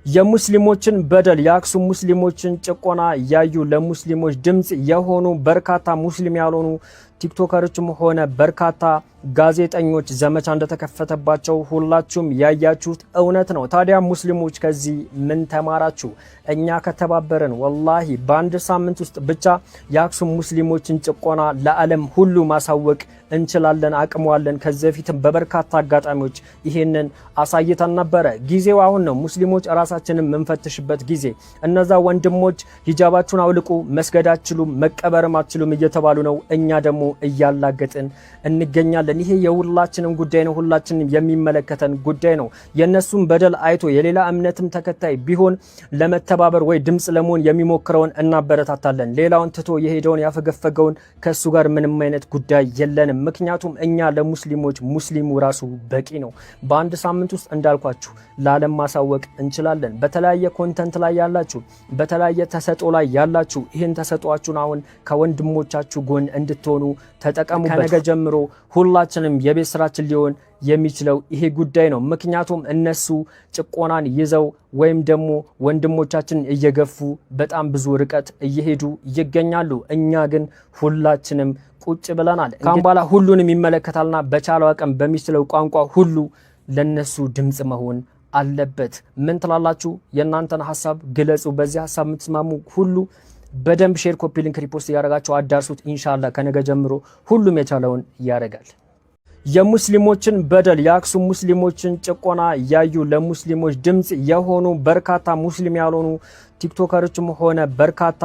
የሙስሊሞችን በደል የአክሱም ሙስሊሞችን ጭቆና ያዩ ለሙስሊሞች ድምጽ የሆኑ በርካታ ሙስሊም ያልሆኑ ቲክቶከሮችም ሆነ በርካታ ጋዜጠኞች ዘመቻ እንደተከፈተባቸው ሁላችሁም ያያችሁት እውነት ነው። ታዲያ ሙስሊሞች ከዚህ ምን ተማራችሁ? እኛ ከተባበረን ወላሂ በአንድ ሳምንት ውስጥ ብቻ የአክሱም ሙስሊሞችን ጭቆና ለዓለም ሁሉ ማሳወቅ እንችላለን፣ አቅሟለን። ከዚህ በፊትም በበርካታ አጋጣሚዎች ይሄንን አሳይተን ነበረ። ጊዜው አሁን ነው። ሙስሊሞች ራሳችንን የምንፈትሽበት ጊዜ። እነዛ ወንድሞች ሂጃባችሁን አውልቁ፣ መስገድ አትችሉም፣ መቀበርም አትችሉም እየተባሉ ነው። እኛ ደግሞ እያላገጥን እንገኛለን። ይሄ የሁላችንም ጉዳይ ነው። ሁላችንም የሚመለከተን ጉዳይ ነው። የነሱም በደል አይቶ የሌላ እምነትም ተከታይ ቢሆን ለመተባበር ወይ ድምጽ ለመሆን የሚሞክረውን እናበረታታለን። ሌላውን ትቶ የሄደውን ያፈገፈገውን ከሱ ጋር ምንም አይነት ጉዳይ የለንም። ምክንያቱም እኛ ለሙስሊሞች ሙስሊሙ ራሱ በቂ ነው። በአንድ ሳምንት ውስጥ እንዳልኳችሁ ለዓለም ማሳወቅ እንችላለን። በተለያየ ኮንተንት ላይ ያላችሁ፣ በተለያየ ተሰጥኦ ላይ ያላችሁ ይህን ተሰጥኦአችሁን አሁን ከወንድሞቻችሁ ጎን እንድትሆኑ ተጠቀሙበት። ከነገ ጀምሮ ሁላችንም የቤት ስራችን ሊሆን የሚችለው ይሄ ጉዳይ ነው። ምክንያቱም እነሱ ጭቆናን ይዘው ወይም ደግሞ ወንድሞቻችን እየገፉ በጣም ብዙ ርቀት እየሄዱ ይገኛሉ። እኛ ግን ሁላችንም ቁጭ ብለናል። ካሁን በኋላ ሁሉንም ይመለከታልና በቻለው አቅም በሚችለው ቋንቋ ሁሉ ለነሱ ድምጽ መሆን አለበት። ምን ትላላችሁ? የእናንተን ሐሳብ ግለጹ። በዚህ ሐሳብ የምትስማሙ ሁሉ በደንብ ሼር፣ ኮፒ ሊንክ፣ ሪፖስት ያደርጋችሁ አዳርሱት። ኢንሻአላህ ከነገ ጀምሮ ሁሉም የቻለውን ያደርጋል። የሙስሊሞችን በደል የአክሱም ሙስሊሞችን ጭቆና ያዩ ለሙስሊሞች ድምጽ የሆኑ በርካታ ሙስሊም ያልሆኑ ቲክቶከሮችም ሆነ በርካታ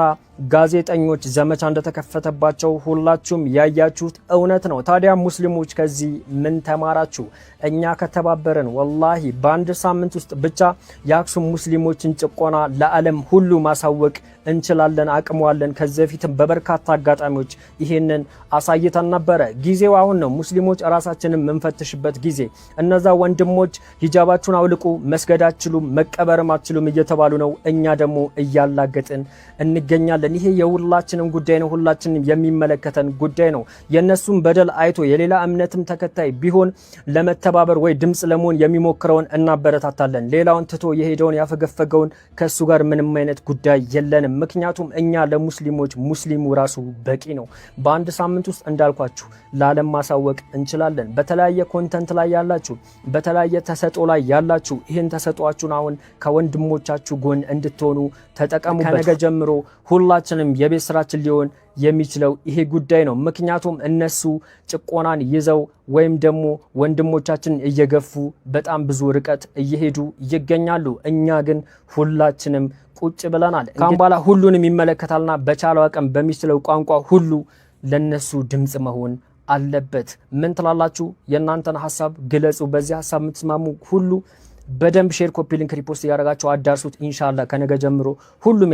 ጋዜጠኞች ዘመቻ እንደተከፈተባቸው ሁላችሁም ያያችሁት እውነት ነው። ታዲያ ሙስሊሞች ከዚህ ምን ተማራችሁ? እኛ ከተባበረን ወላሂ በአንድ ሳምንት ውስጥ ብቻ የአክሱም ሙስሊሞችን ጭቆና ለዓለም ሁሉ ማሳወቅ እንችላለን፣ አቅሟለን። ከዚህ በፊትም በበርካታ አጋጣሚዎች ይሄንን አሳይተን ነበረ። ጊዜው አሁን ነው። ሙስሊሞች ራሳችንን የምንፈትሽበት ጊዜ። እነዛ ወንድሞች ሂጃባችሁን አውልቁ፣ መስገድ አትችሉም፣ መቀበርም አትችሉም እየተባሉ ነው። እኛ ደግሞ እያላገጥን እንገኛለን። ይሄ የሁላችንም ጉዳይ ነው። ሁላችንም የሚመለከተን ጉዳይ ነው። የነሱም በደል አይቶ የሌላ እምነትም ተከታይ ቢሆን ለመተባበር ወይ ድምጽ ለመሆን የሚሞክረውን እናበረታታለን። ሌላውን ትቶ የሄደውን ያፈገፈገውን ከሱ ጋር ምንም አይነት ጉዳይ የለንም። ምክንያቱም እኛ ለሙስሊሞች ሙስሊሙ ራሱ በቂ ነው። በአንድ ሳምንት ውስጥ እንዳልኳችሁ ለዓለም ማሳወቅ እንችላለን። በተለያየ ኮንተንት ላይ ያላችሁ፣ በተለያየ ተሰጥኦ ላይ ያላችሁ ይህን ተሰጥኦአችሁን አሁን ከወንድሞቻችሁ ጎን እንድትሆኑ ተጠቀሙበት። ከነገ ጀምሮ ሁላችንም የቤት ስራችን ሊሆን የሚችለው ይሄ ጉዳይ ነው። ምክንያቱም እነሱ ጭቆናን ይዘው ወይም ደግሞ ወንድሞቻችን እየገፉ በጣም ብዙ ርቀት እየሄዱ ይገኛሉ። እኛ ግን ሁላችንም ቁጭ ብለናል። ካሁን በኋላ ሁሉንም ይመለከታልና በቻለው አቅም በሚችለው ቋንቋ ሁሉ ለነሱ ድምጽ መሆን አለበት። ምን ትላላችሁ? የእናንተን ሐሳብ ግለጹ። በዚህ ሐሳብ የምትስማሙ ሁሉ በደንብ ሼር፣ ኮፒ ሊንክ፣ ሪፖስት ያደርጋችሁ አዳርሱት። ኢንሻአላህ ከነገ ጀምሮ ሁሉም